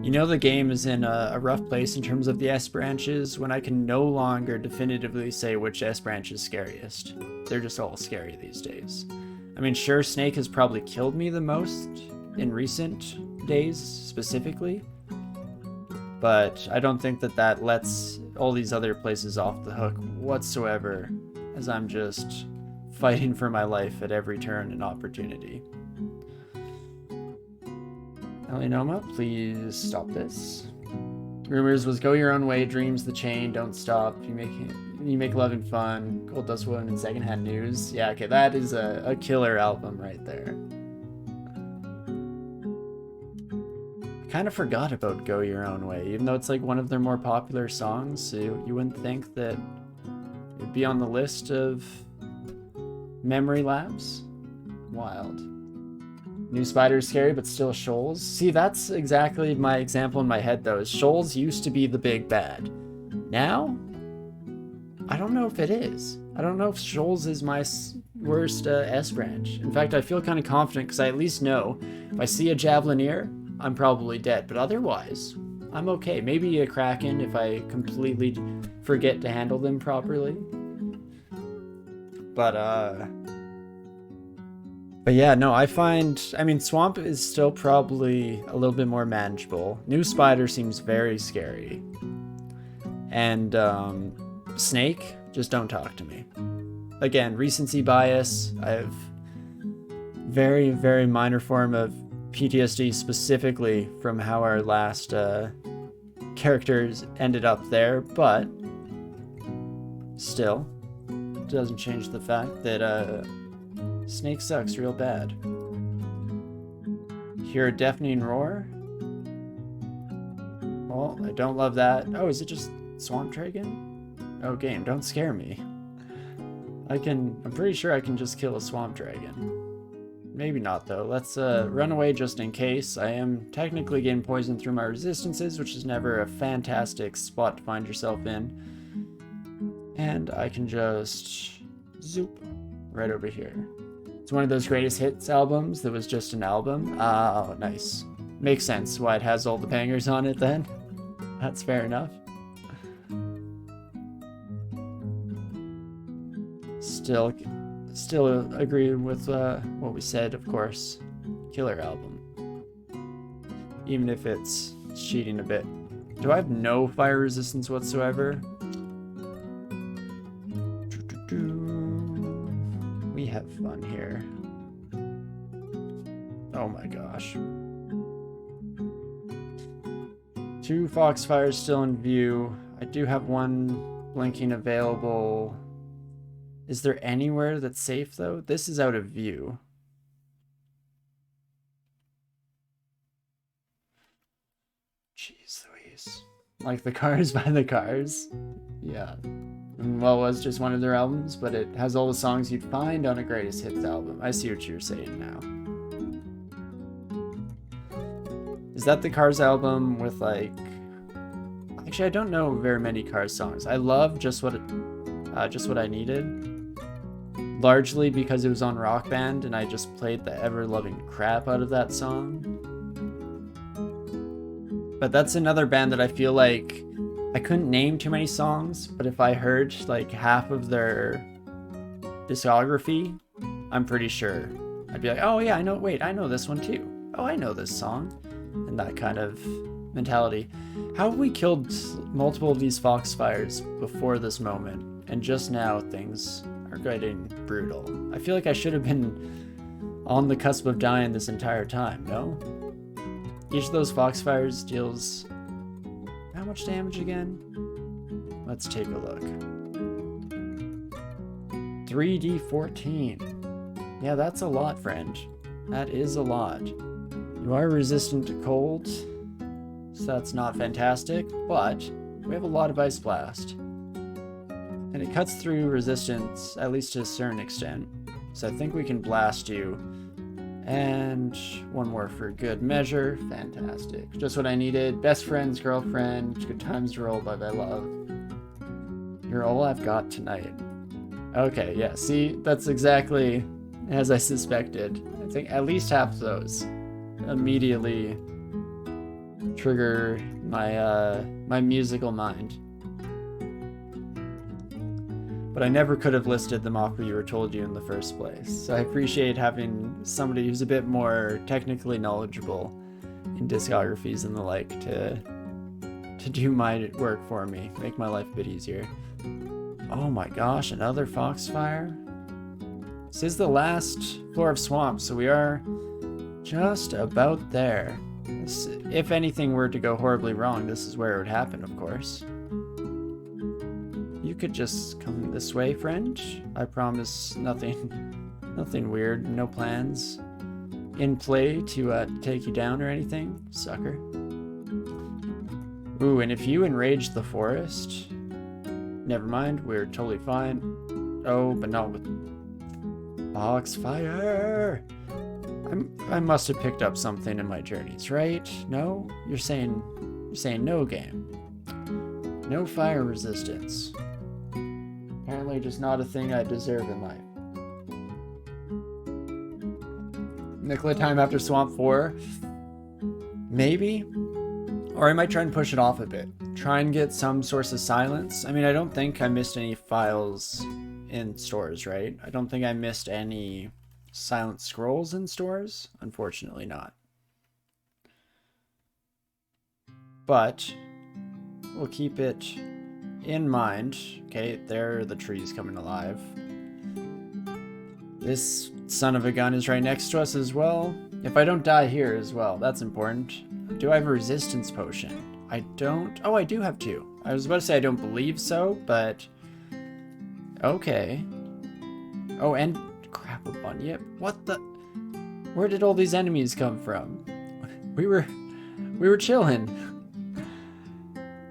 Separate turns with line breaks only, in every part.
You know the game is in a rough place in terms of the S branches when I can no longer definitively say which S branch is scariest. They're just all scary these days. I mean, sure, Snake has probably killed me the most in recent days, specifically. But I don't think that that lets all these other places off the hook whatsoever, as I'm just fighting for my life at every turn and opportunity. Elinoma, please stop this. Rumors was go your own way, dreams the chain, don't stop. You make love and fun. Gold Dust Woman and Secondhand News. Yeah, okay, that is a killer album right there. I kind of forgot about Go Your Own Way, even though it's like one of their more popular songs, so you wouldn't think that it'd be on the list of memory lapse. Wild. New Spider's scary, but still Shoals. See, that's exactly my example in my head, though. Is Shoals used to be the big bad. Now, I don't know if it is. I don't know if Shoals is my worst S branch. In fact, I feel kind of confident because I at least know if I see a Javelineer, I'm probably dead. But otherwise, I'm okay. Maybe a Kraken if I completely forget to handle them properly. But yeah, no, I mean, Swamp is still probably a little bit more manageable. New Spider seems very scary. And Snake, just don't talk to me. Again, recency bias. I have very, very minor form of PTSD specifically from how our last characters ended up there, but still, it doesn't change the fact that Snake sucks real bad. Hear a deafening roar? Well, I don't love that. Oh, is it just Swamp Dragon? Oh, game, don't scare me. I'm pretty sure I can just kill a Swamp Dragon. Maybe not, though. Let's run away just in case. I am technically getting poisoned through my resistances, which is never a fantastic spot to find yourself in. And I can just zoop right over here. It's one of those greatest hits albums that was just an album. Oh, nice. Makes sense why it has all the bangers on it then. That's fair enough. Still agree with what we said, of course. Killer album. Even if it's cheating a bit. Do I have no fire resistance whatsoever? We have fun here. Oh my gosh. 2 Foxfires still in view. I do have 1 blinking available. Is there anywhere that's safe though? This is out of view. Jeez Louise. Like the Cars by the Cars. Yeah. Well, it was just one of their albums, but it has all the songs you'd find on a greatest hits album. I see what you're saying now. Is that the Cars album with like... Actually, I don't know very many Cars songs. I love Just What I Needed. Largely because it was on Rock Band and I just played the ever-loving crap out of that song. But that's another band that I feel like I couldn't name too many songs, but if I heard like half of their discography, I'm pretty sure I'd be like, oh yeah, I know this one too. Oh, I know this song. And that kind of mentality. How have we killed multiple of these Foxfires before this moment? And just now things are getting brutal. I feel like I should have been on the cusp of dying this entire time, no? Each of those Foxfires deals... How much damage again? Let's take a look. 3d14. Yeah, that's a lot, friend. That is a lot. You are resistant to cold, so that's not fantastic, but we have a lot of Ice Blast. And it cuts through resistance, at least to a certain extent. So I think we can blast you. And 1 more for good measure. Fantastic. Just what I needed. Best friend's girlfriend. Good times roll by thy love. You're all I've got tonight. Okay, yeah, see, that's exactly as I suspected. I think at least half of those immediately trigger my my musical mind. But I never could have listed them off where you were told you in the first place. So I appreciate having somebody who's a bit more technically knowledgeable in discographies and the like to do my work for me, make my life a bit easier. Oh my gosh, another foxfire? This is the last floor of swamp, so we are just about there. If anything were to go horribly wrong, this is where it would happen, of course. You could just come this way, friend. I promise nothing weird, no plans in play to take you down or anything, sucker. Ooh, and if you enrage the forest, never mind, we're totally fine. Oh, but not with foxfire. I must have picked up something in my journeys, right? No? You're saying no game. No fire resistance. Apparently just not a thing I deserve in life. Nicola time after Swamp 4? Maybe? Or I might try and push it off a bit. Try and get some source of silence. I mean, I don't think I missed any files in stores, right? I don't think I missed any silent scrolls in stores. Unfortunately not. But we'll keep it in mind. Okay, there are the trees coming alive. This son of a gun is right next to us as well. If I don't die here as well, that's important. Do I have a resistance potion? I don't. Oh, I do have 2. I was about to say I don't believe so, but okay. Oh, and crap, a bunyip. What the? Where did all these enemies come from? We were chilling.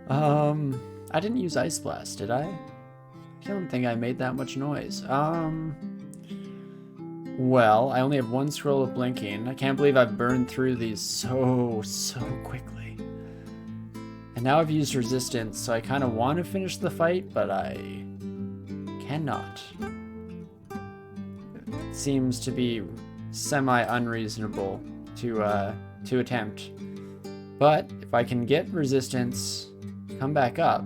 I didn't use Ice Blast, did I? I don't think I made that much noise. Well, I only have 1 scroll of blinking. I can't believe I've burned through these so quickly. And now I've used resistance, so I kind of want to finish the fight, but I cannot. It seems to be semi-unreasonable to attempt. But if I can get resistance, come back up,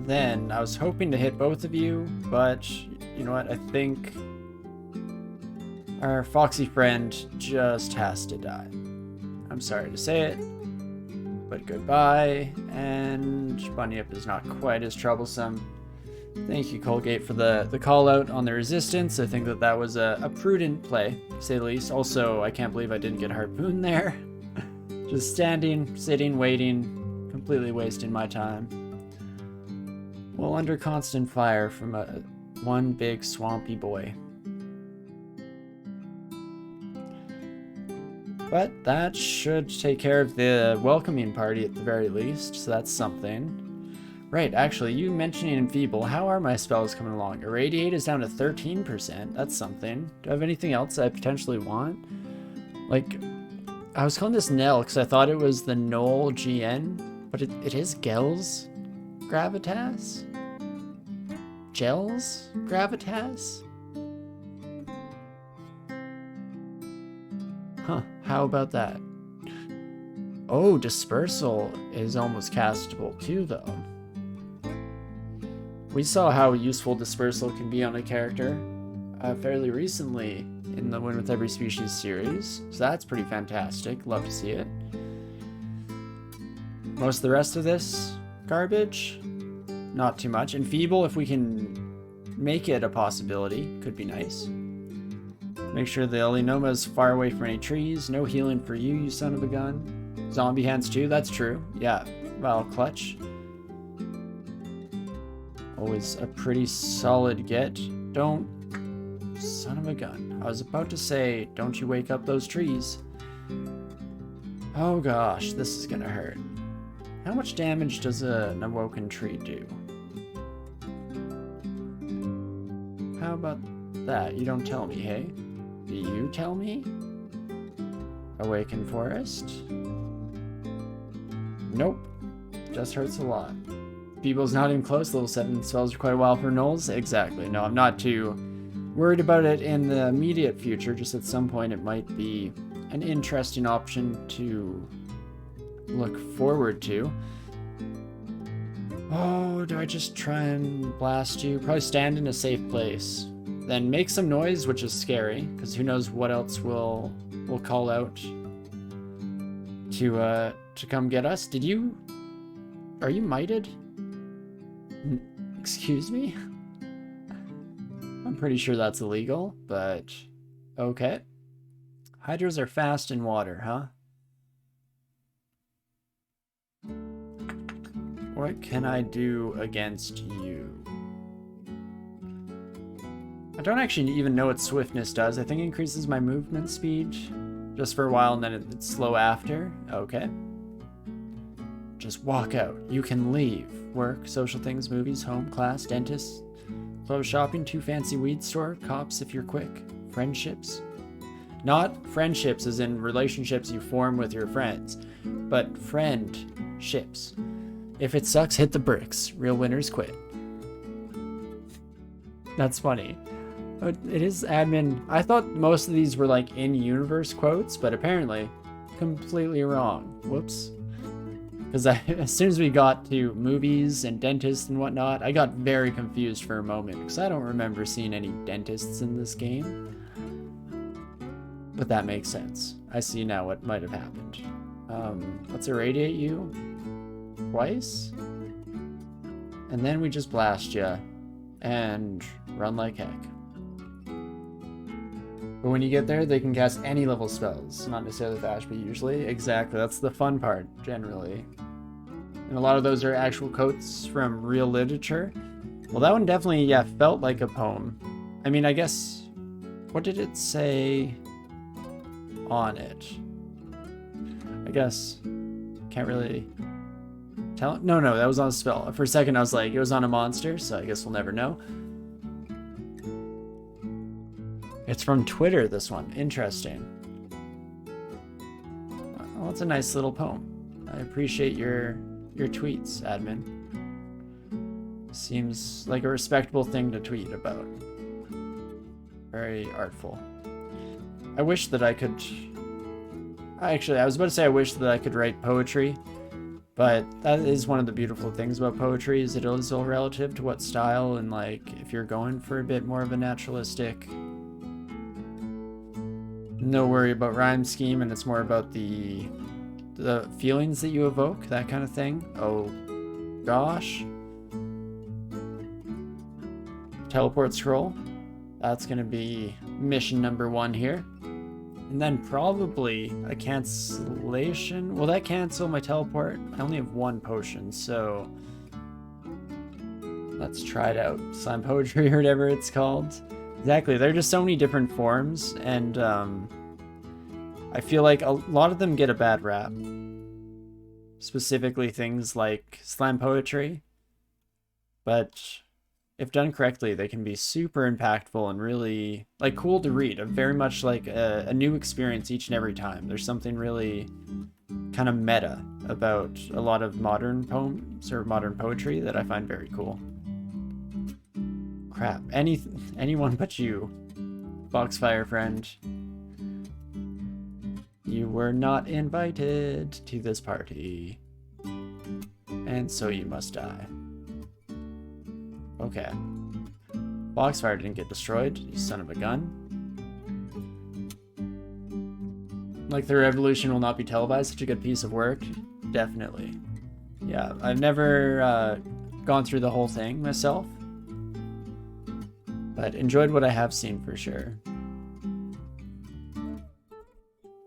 then I was hoping to hit both of you, but you know what? I think our foxy friend just has to die. I'm sorry to say it, but goodbye, and Bunyip is not quite as troublesome. Thank you, Colgate, for the call out on the resistance. I think that was a prudent play, to say the least. Also, I can't believe I didn't get Harpoon there. Just standing, sitting, waiting, completely wasting my time. Well, under constant fire from one big swampy boy. But that should take care of the welcoming party at the very least, so that's something. Right, actually, you mentioning Enfeeble, how are my spells coming along? Irradiate is down to 13%, that's something. Do I have anything else I potentially want? Like, I was calling this Nell because I thought it was the Null GN, but it is Gels Gravitas? Gels Gravitas? Huh, how about that? Oh, Dispersal is almost castable too, though. We saw how useful Dispersal can be on a character fairly recently in the Win With Every Species series, so that's pretty fantastic. Love to see it. Most of the rest of this garbage, not too much. Enfeeble, if we can make it a possibility, could be nice. Make sure the Elinoma is far away from any trees. No healing for you, you son of a gun. Zombie hands too, that's true. Yeah, well, clutch. Always a pretty solid get. Don't... Son of a gun. I was about to say, don't you wake up those trees. Oh gosh, this is gonna hurt. How much damage does an awoken tree do? How about that? You don't tell me, hey? Do you tell me? Awaken forest? Nope. Just hurts a lot. Feeble's not even close. Level 7 spells are quite a while for Knolls. Exactly. No, I'm not too worried about it in the immediate future, just at some point it might be an interesting option to look forward to. Oh, do I just try and blast you? Probably stand in a safe place. Then make some noise, which is scary, because who knows what else will call out to come get us. Are you mited? Excuse me? I'm pretty sure that's illegal, but okay. Hydras are fast in water, huh? What can I do against you? I don't actually even know what swiftness does. I think it increases my movement speed just for a while, and then it's slow after. Okay. Just walk out. You can leave. Work, social things, movies, home, class, dentist, clothes shopping, too fancy weed store, cops if you're quick, friendships. Not friendships as in relationships you form with your friends, but friendships. If it sucks, hit the bricks. Real winners quit. That's funny. It is admin. I thought most of these were like in-universe quotes, but apparently completely wrong. Whoops. Because as soon as we got to movies and dentists and whatnot, I got very confused for a moment because I don't remember seeing any dentists in this game. But that makes sense. I see now what might have happened. Let's irradiate you twice. And then we just blast you and run like heck. But when you get there, they can cast any level spells. Not necessarily Thatch, but usually. Exactly, that's the fun part, generally. And a lot of those are actual quotes from real literature. Well, that one definitely, yeah, felt like a poem. I mean, I guess, what did it say on it? I guess, can't really tell. No, that was on a spell. For a second, I was like, it was on a monster, so I guess we'll never know. It's from Twitter, this one. Interesting. Well, it's a nice little poem. I appreciate your tweets, admin. Seems like a respectable thing to tweet about. Very artful. I wish that I could... Actually, I was about to say I wish that I could write poetry, but that is one of the beautiful things about poetry, is it is all relative to what style, and like, if you're going for a bit more of a naturalistic... No worry about rhyme scheme, and it's more about the feelings that you evoke, that kind of thing. Oh, gosh. Teleport scroll. That's going to be mission number 1 here. And then probably a cancellation. Will that cancel my teleport? I only have 1 potion, so... Let's try it out. Slime poetry or whatever it's called. Exactly, there are just so many different forms, and I feel like a lot of them get a bad rap. Specifically things like slam poetry. But if done correctly, they can be super impactful and really like cool to read. Very much like a new experience each and every time. There's something really kind of meta about a lot of modern poems or modern poetry that I find very cool. Crap. Anyone but you, Foxfire friend. You were not invited to this party. And so you must die. Okay. Foxfire didn't get destroyed, you son of a gun. Like the revolution will not be televised, such a good piece of work. Definitely. Yeah, I've never gone through the whole thing myself. But enjoyed what I have seen for sure.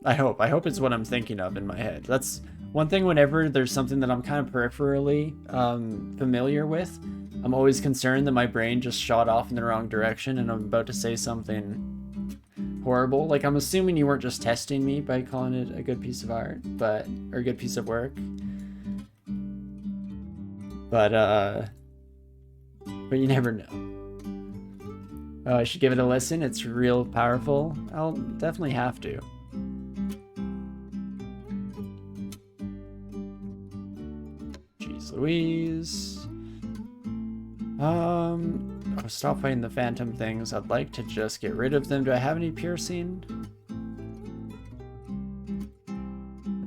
I hope it's what I'm thinking of in my head. That's one thing whenever there's something that I'm kind of peripherally familiar with, I'm always concerned that my brain just shot off in the wrong direction and I'm about to say something horrible. Like, I'm assuming you weren't just testing me by calling it a good piece of art, or a good piece of work. But you never know. Oh, I should give it a listen. It's real powerful. I'll definitely have to. Jeez Louise. Oh, stop fighting the phantom things. I'd like to just get rid of them. Do I have any piercing?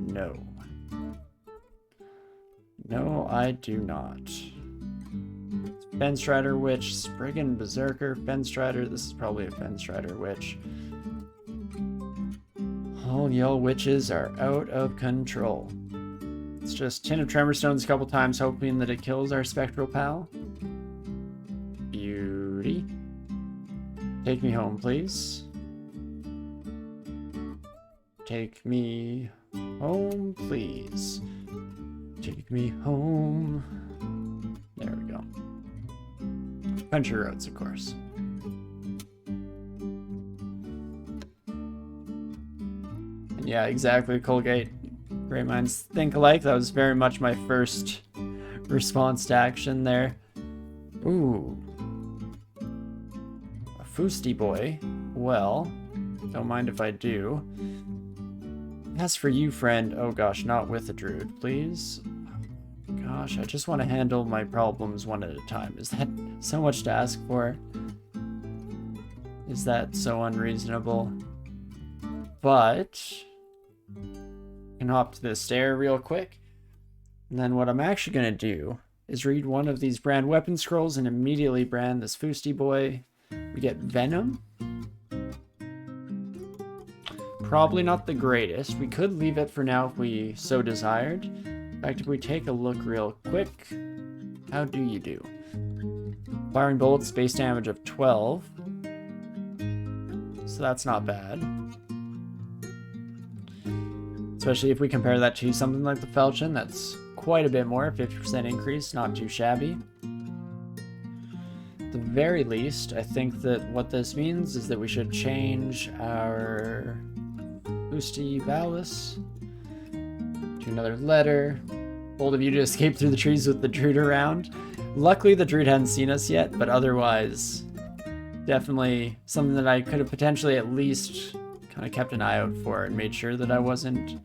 No. No, I do not. Fenstrider Witch, Spriggan Berserker, Fenstrider. This is probably a Fenstrider Witch. All y'all witches are out of control. It's just Tin of Tremor Stones a couple times, hoping that it kills our spectral pal. Beauty. Take me home, please. Take me home, please. Take me home. There we go. Country roads, of course. And yeah, exactly, Colgate. Great minds think alike. That was very much my first response to action there. Ooh. A Foosty boy. Well, don't mind if I do. As for you, friend, oh gosh, not with a druid, please. Gosh, I just want to handle my problems one at a time. Is that so much to ask for? Is that so unreasonable? But I can hop to the stair real quick. And then what I'm actually going to do is read one of these brand weapon scrolls and immediately brand this Foosty boy. We get Venom. Probably not the greatest. We could leave it for now if we so desired. In fact, if we take a look real quick, how do you do? Firing bolts, base damage of 12. So that's not bad. Especially if we compare that to something like the Falchion, that's quite a bit more, 50% increase, not too shabby. At the very least, I think that what this means is that we should change our Boosty Valis to another letter. Bold of you to escape through the trees with the druid around. Luckily, the druid hadn't seen us yet, but otherwise, definitely something that I could have potentially at least kind of kept an eye out for and made sure that I wasn't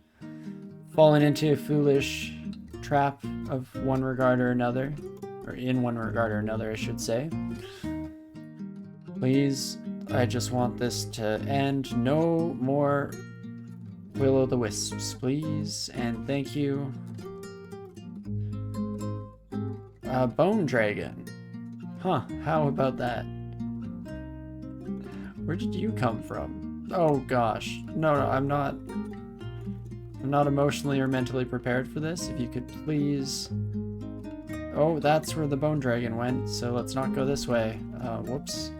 falling into a foolish trap of one regard or another, or in one regard or another, I should say. Please, I just want this to end. No more Will-o'-the-wisps, please, and thank you. Bone Dragon. Huh, how about that? Where did you come from? Oh gosh, no, I'm not emotionally or mentally prepared for this. If you could please... Oh, that's where the Bone Dragon went, so let's not go this way. Whoops.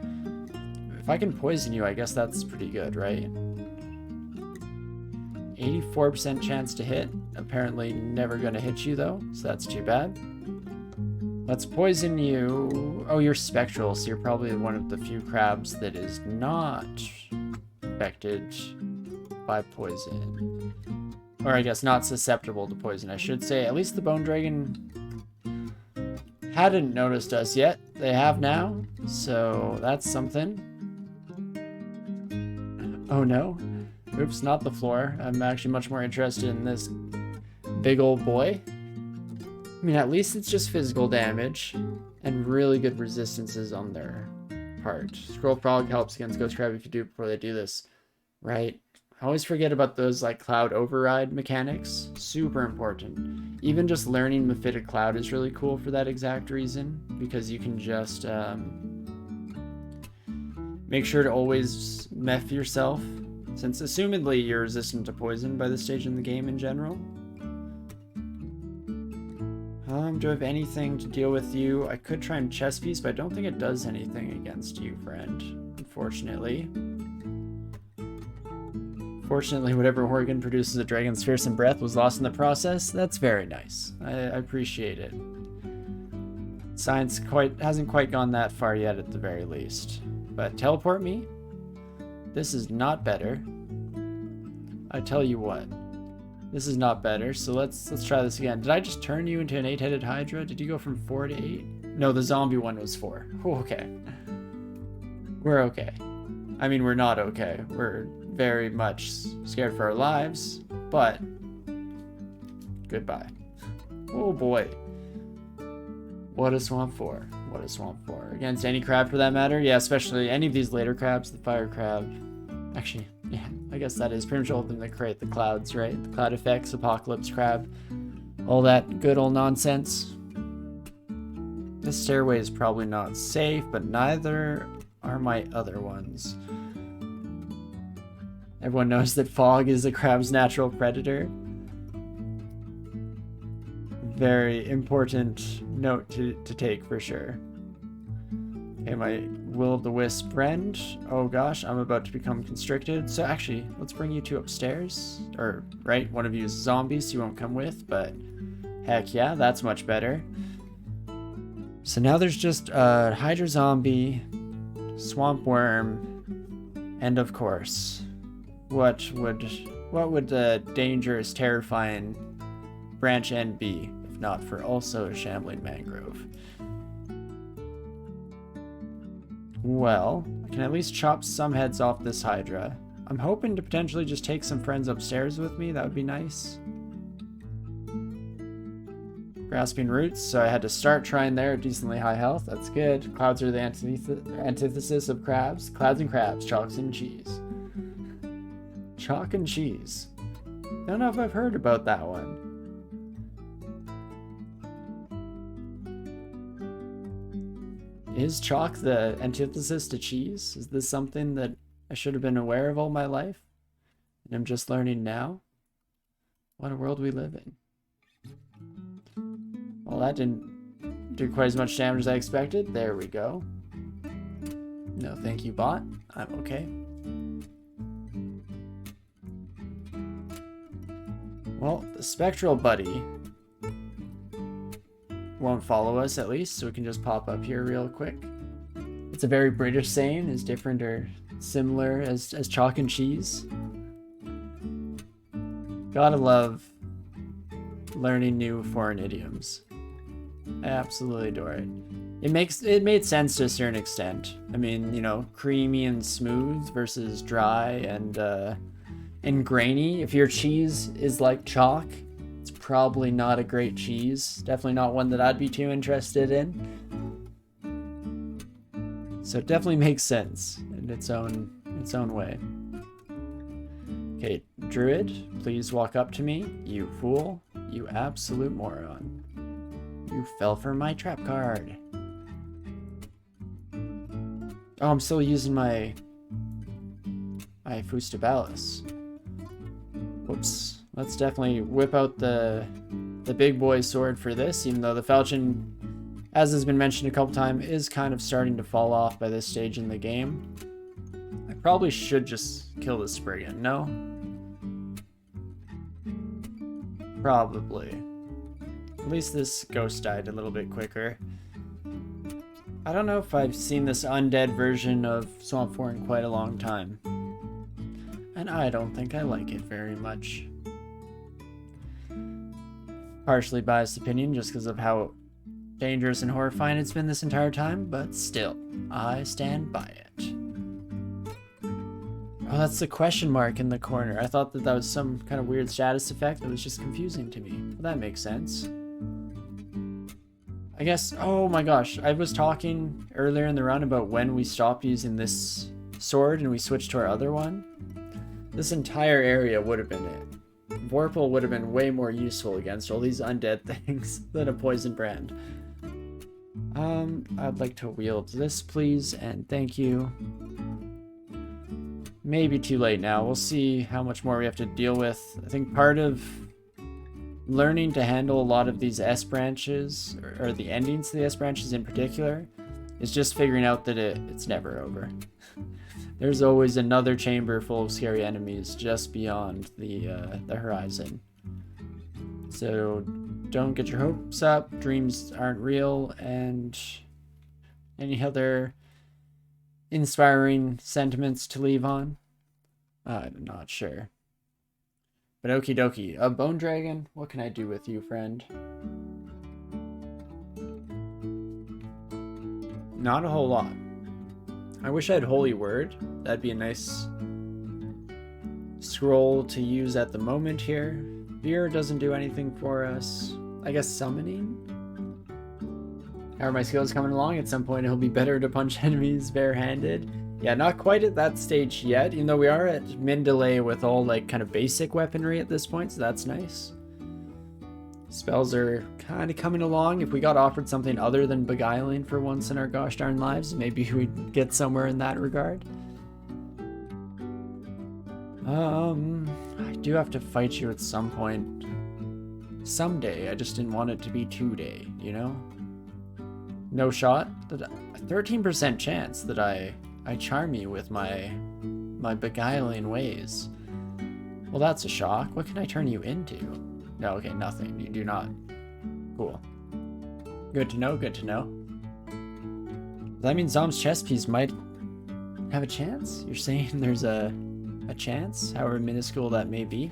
If I can poison you, I guess that's pretty good, right? 84% chance to hit. Apparently never gonna hit you though, so that's too bad. Let's poison you. Oh, you're spectral, so you're probably one of the few crabs that is not affected by poison. Or I guess not susceptible to poison, I should say. At least the Bone Dragon hadn't noticed us yet. They have now, so that's something. Oh no. Oops, not the floor. I'm actually much more interested in this big old boy. I mean, at least it's just physical damage and really good resistances on their part. Scroll Frog helps against Ghost Crab if you do it before they do this. Right? I always forget about those like Cloud Override mechanics. Super important. Even just learning Mephitic Cloud is really cool for that exact reason, because you can just make sure to always meth yourself, since assumedly you're resistant to poison by this stage in the game in general. Do I have anything to deal with you? I could try and chest piece, but I don't think it does anything against you, friend. Unfortunately. Fortunately, whatever organ produces a dragon's fearsome breath was lost in the process. That's very nice. I appreciate it. Science hasn't quite gone that far yet at the very least. But teleport me? This is not better. I tell you what. This is not better, so let's try this again. Did I just turn you into an 8-headed Hydra? Did you go from 4 to 8? No, the zombie one was 4. Oh, okay. We're okay. I mean, we're not okay. We're very much scared for our lives, but goodbye. Oh boy. What a swamp for. what is Swamp for? Against any crab for that matter? Yeah, especially any of these later crabs, the fire crab. Actually, yeah, I guess that is pretty much all of them that create the clouds, right? The cloud effects, apocalypse crab, all that good old nonsense. This stairway is probably not safe, but neither are my other ones. Everyone knows that fog is a crab's natural predator. Very important note to take for sure. Okay, my will-o'-the-wisp friend. Oh gosh, I'm about to become constricted. So actually, let's bring you two upstairs. Or, right, one of you is zombies, so you won't come with, but heck yeah, that's much better. So now there's just a Hydra zombie, swamp worm, and of course, what would the dangerous, terrifying branch end be, if not for also a shambling mangrove? Well, I can at least chop some heads off this Hydra. I'm hoping to potentially just take some friends upstairs with me. That would be nice. Grasping roots, so I had to start trying there at decently high health. That's good. Clouds are the antithesis of crabs. Clouds and crabs, chalks and cheese. Chalk and cheese. Don't know if I've heard about that one. Is chalk the antithesis to cheese? Is this something that I should have been aware of all my life? And I'm just learning now? What a world we live in. Well, that didn't do quite as much damage as I expected. There we go. No thank you, bot. I'm okay. Well, the spectral buddy won't follow us at least, so we can just pop up here real quick. It's a very British saying, is different or similar as chalk and cheese. Gotta love learning new foreign idioms. I absolutely adore it. It made sense to a certain extent. I mean, you know, creamy and smooth versus dry and grainy. If your cheese is like chalk, it's probably not a great cheese. Definitely not one that I'd be too interested in. So it definitely makes sense in its own way. Okay, Druid, please walk up to me. You fool. You absolute moron. You fell for my trap card. Oh, I'm still using my Fustabalis. Whoops. Let's definitely whip out the big boy sword for this, even though the falchion, as has been mentioned a couple times, is kind of starting to fall off by this stage in the game. I probably should just kill the Spriggan, no? Probably. At least this ghost died a little bit quicker. I don't know if I've seen this undead version of Swamp 4 in quite a long time. And I don't think I like it very much. Partially biased opinion just because of how dangerous and horrifying it's been this entire time, but still, I stand by it. Oh, that's the question mark in the corner. I thought that was some kind of weird status effect that was just confusing to me. Well, that makes sense. I guess, oh my gosh, I was talking earlier in the run about when we stopped using this sword and we switched to our other one. This entire area would have been it. Vorpal would have been way more useful against all these undead things than a poison brand. I'd like to wield this, please, and thank you. Maybe too late now. We'll see how much more we have to deal with. I think part of learning to handle a lot of these S branches, or the endings to the S branches in particular, is just figuring out that it's never over. There's always another chamber full of scary enemies just beyond the horizon. So don't get your hopes up, dreams aren't real, and any other inspiring sentiments to leave on? I'm not sure. But okie dokie, a bone dragon, what can I do with you, friend? Not a whole lot. I wish I had Holy Word. That'd be a nice scroll to use at the moment here. Veer doesn't do anything for us. I guess summoning? How are my skills coming along? At some point it'll be better to punch enemies barehanded. Yeah, not quite at that stage yet, even though we are at min delay with all like kind of basic weaponry at this point, so that's nice. Spells are kind of coming along. If we got offered something other than beguiling for once in our gosh darn lives, maybe we'd get somewhere in that regard. I do have to fight you at some point. Someday. I just didn't want it to be today, you know? No shot? A 13% chance that I charm you with my beguiling ways. Well, that's a shock. What can I turn you into? No, okay, nothing. You do not. Cool. Good to know, good to know. That means Zom's chest piece might have a chance? You're saying there's a chance, however minuscule that may be?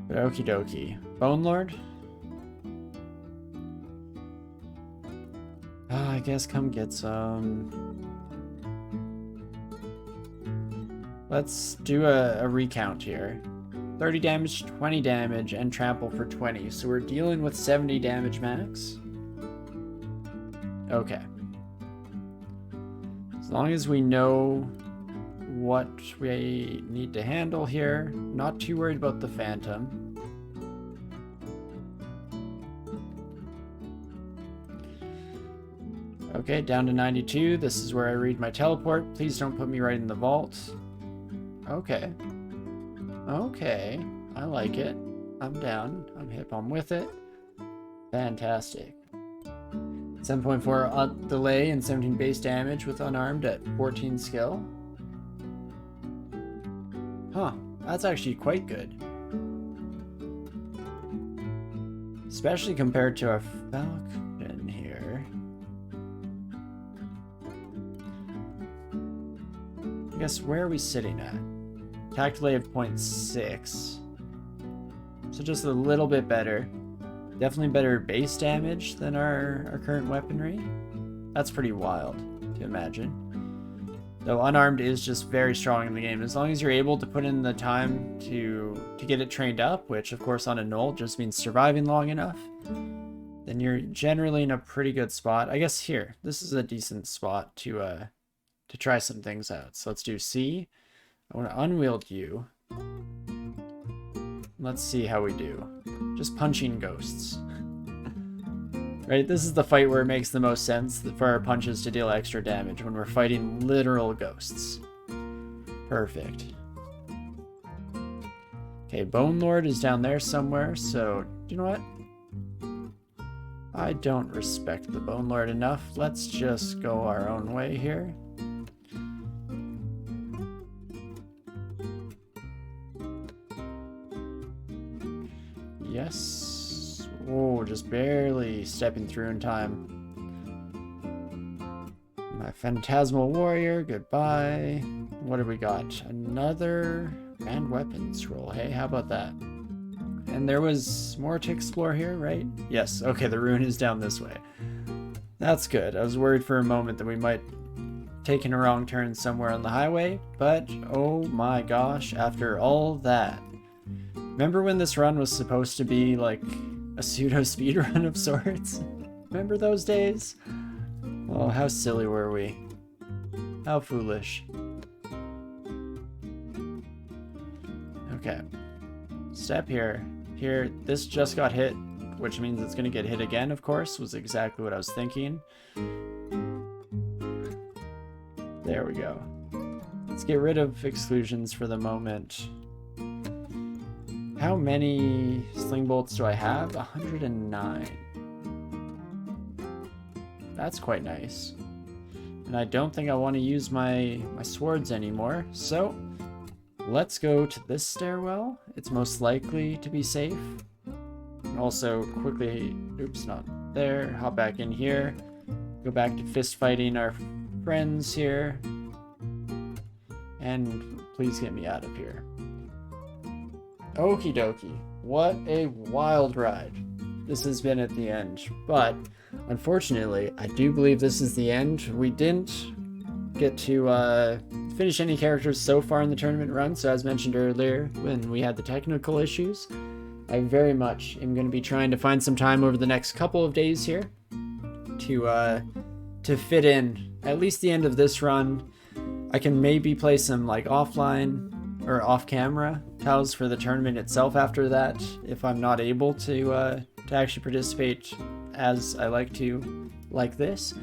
But okie dokie. Bone Lord? I guess come get some. Let's do a recount here. 30 damage, 20 damage, and trample for 20. So we're dealing with 70 damage max. Okay. As long as we know what we need to handle here, not too worried about the Phantom. Okay, down to 92. This is where I read my teleport. Please don't put me right in the vault. Okay. Okay. I like it. I'm down. I'm hip. I'm with it. Fantastic. 7.4 delay and 17 base damage with unarmed at 14 skill. Huh. That's actually quite good. Especially compared to our Falcon here. I guess where are we sitting at? Attack delay of 0.6. So just a little bit better. Definitely better base damage than our current weaponry. That's pretty wild to imagine. Though unarmed is just very strong in the game. As long as you're able to put in the time to get it trained up, which of course on a null just means surviving long enough, then you're generally in a pretty good spot. I guess here, this is a decent spot to try some things out. So let's do C. I want to unwield you. Let's see how we do. Just punching ghosts. Right, this is the fight where it makes the most sense for our punches to deal extra damage, when we're fighting literal ghosts. Perfect. Okay, Bone Lord is down there somewhere, so you know what? I don't respect the Bone Lord enough. Let's just go our own way here. Yes. Oh, just barely stepping through in time. My Phantasmal Warrior, goodbye. What have we got? Another Grand Weapon Scroll. Hey, how about that? And there was more to explore here, right? Yes, okay, the ruin is down this way. That's good. I was worried for a moment that we might taken a wrong turn somewhere on the highway, but oh my gosh, after all that. Remember when this run was supposed to be like a pseudo speedrun of sorts? Remember those days? Oh, how silly were we? How foolish. Okay. Step here. Here, this just got hit, which means it's gonna get hit again, of course, was exactly what I was thinking. There we go. Let's get rid of exclusions for the moment. How many sling bolts do I have? 109. That's quite nice. And I don't think I want to use my swords anymore, so let's go to this stairwell. It's most likely to be safe. And also quickly, oops, not there, hop back in here. Go back to fist fighting our friends here. And please get me out of here. Okie dokie. What a wild ride this has been at the end. But unfortunately, I do believe this is the end. We didn't get to finish any characters so far in the tournament run. So as mentioned earlier, when we had the technical issues, I very much am going to be trying to find some time over the next couple of days here to fit in at least the end of this run. I can maybe play some like offline or off-camera tiles for the tournament itself after that, if I'm not able to actually participate as I like to, like this.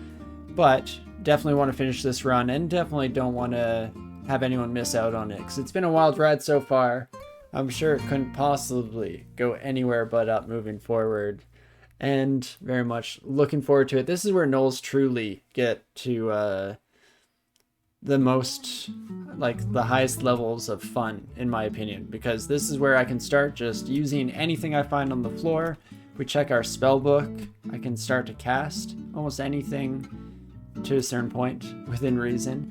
But definitely want to finish this run, and definitely don't want to have anyone miss out on it, because it's been a wild ride so far. I'm sure it couldn't possibly go anywhere but up moving forward, and very much looking forward to it. This is where Gnolls truly get to the most, like, the highest levels of fun, in my opinion, because this is where I can start just using anything I find on the floor. We check our spell book, I can start to cast almost anything to a certain point within reason.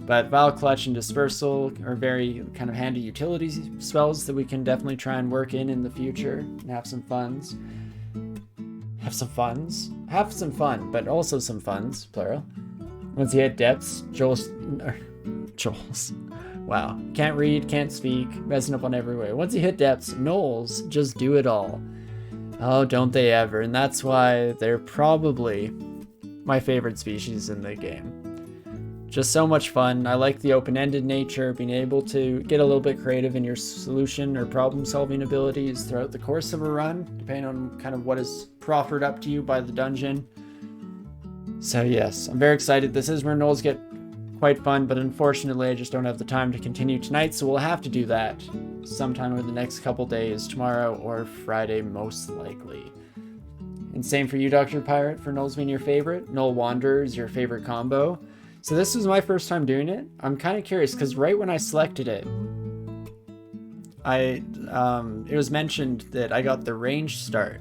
But Vile Clutch and Dispersal are very kind of handy utility spells that we can definitely try and work in the future and have some funds. Have some fun, but also some funds, plural. Once you hit depths, Joel's. Wow. Can't read, can't speak, messing up on every way. Once you hit depths, Gnolls just do it all. Oh, don't they ever? And that's why they're probably my favorite species in the game. Just so much fun. I like the open-ended nature, being able to get a little bit creative in your solution or problem-solving abilities throughout the course of a run, depending on kind of what is proffered up to you by the dungeon. So yes, I'm very excited. This is where Gnolls get quite fun, but unfortunately I just don't have the time to continue tonight, so we'll have to do that sometime over the next couple days, tomorrow or Friday most likely. And same for you, Dr. Pirate, for Gnolls being your favorite. Gnoll Wanderer is your favorite combo. So this was my first time doing it. I'm kind of curious, because right when I selected it, it was mentioned that I got the range start.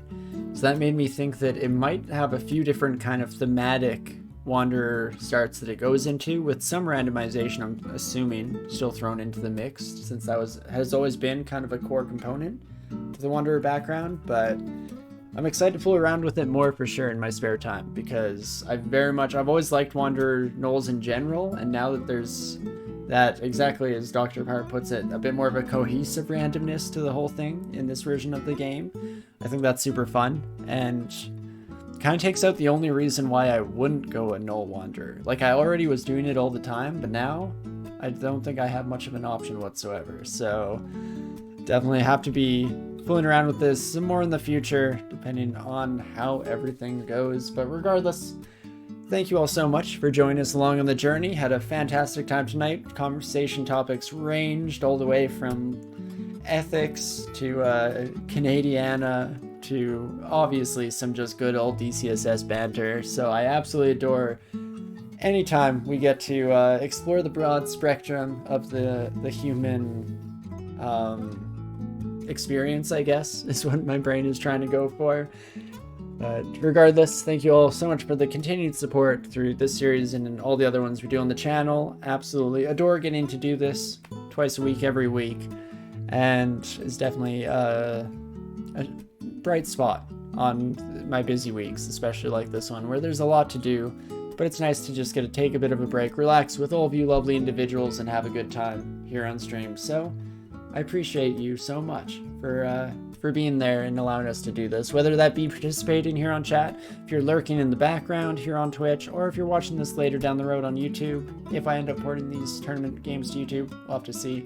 So that made me think that it might have a few different kind of thematic Wanderer starts that it goes into, with some randomization, I'm assuming, still thrown into the mix, since that has always been kind of a core component to the Wanderer background. But I'm excited to fool around with it more for sure in my spare time, because I've always liked Wanderer Gnolls in general, and now that there's that, exactly as Dr. Pirate puts it, a bit more of a cohesive randomness to the whole thing in this version of the game, I think that's super fun, and kind of takes out the only reason why I wouldn't go a Gnoll Wanderer. Like, I already was doing it all the time, but now I don't think I have much of an option whatsoever, so definitely have to be fooling around with this some more in the future, depending on how everything goes. But regardless, thank you all so much for joining us along on the journey. Had a fantastic time tonight. Conversation topics ranged all the way from ethics to Canadiana to obviously some just good old DCSS banter. So I absolutely adore anytime we get to explore the broad spectrum of the human experience, I guess, is what my brain is trying to go for. But regardless, thank you all so much for the continued support through this series and all the other ones we do on the channel. Absolutely adore getting to do this twice a week, every week, and it's definitely a bright spot on my busy weeks, especially like this one, where there's a lot to do, but it's nice to just get to take a bit of a break, relax with all of you lovely individuals, and have a good time here on stream. So I appreciate you so much for being there and allowing us to do this, whether that be participating here on chat, if you're lurking in the background here on Twitch, or if you're watching this later down the road on YouTube. If I end up porting these tournament games to YouTube, we'll have to see.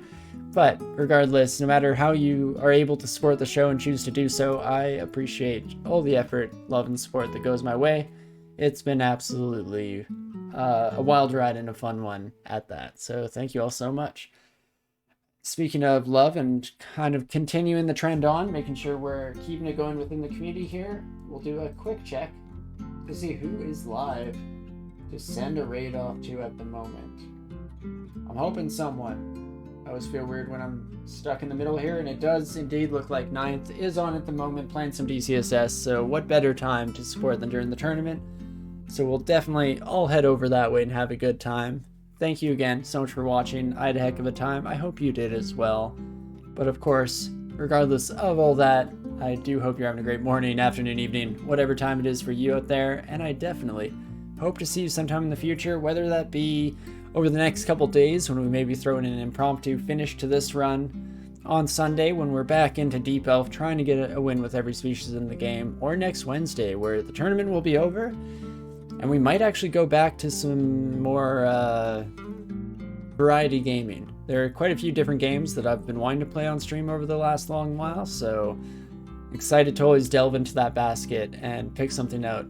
But regardless, no matter how you are able to support the show and choose to do so, I appreciate all the effort, love, and support that goes my way. It's been absolutely a wild ride and a fun one at that, so thank you all so much. Speaking of love and kind of continuing the trend on, making sure we're keeping it going within the community here, we'll do a quick check to see who is live to send a raid off to at the moment. I'm hoping someone. I always feel weird when I'm stuck in the middle here, and it does indeed look like Ninth is on at the moment playing some DCSS, so what better time to support than during the tournament? So we'll definitely all head over that way and have a good time. Thank you again so much for watching. I had a heck of a time. I hope you did as well. But of course, regardless of all that, I do hope you're having a great morning, afternoon, evening, whatever time it is for you out there. And I definitely hope to see you sometime in the future, whether that be over the next couple days when we may be throwing in an impromptu finish to this run, on Sunday when we're back into Deep Elf trying to get a win with every species in the game, or next Wednesday where the tournament will be over and we might actually go back to some more variety gaming. There are quite a few different games that I've been wanting to play on stream over the last long while, so excited to always delve into that basket and pick something out.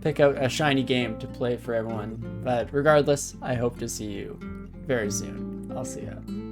Pick out a shiny game to play for everyone. But regardless, I hope to see you very soon. I'll see ya.